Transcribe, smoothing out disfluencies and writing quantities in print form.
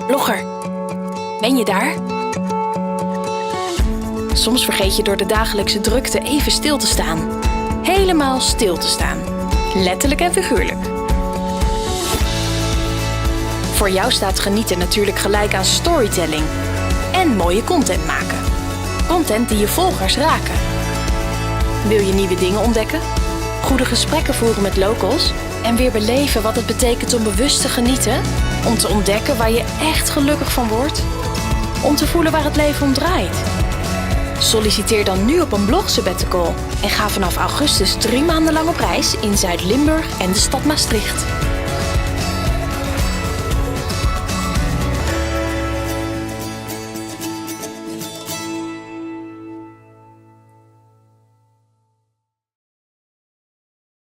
Blogger, ben je daar? Soms vergeet je door de dagelijkse drukte even stil te staan. Helemaal stil te staan. Letterlijk en figuurlijk. Voor jou staat genieten natuurlijk gelijk aan storytelling. En mooie content maken. Content die je volgers raken. Wil je nieuwe dingen ontdekken? Goede gesprekken voeren met locals? En weer beleven wat het betekent om bewust te genieten? Om te ontdekken waar je echt gelukkig van wordt? Om te voelen waar het leven om draait? Solliciteer dan nu op een blog-sabbatical en ga vanaf augustus 3 maanden lang op reis in Zuid-Limburg en de stad Maastricht.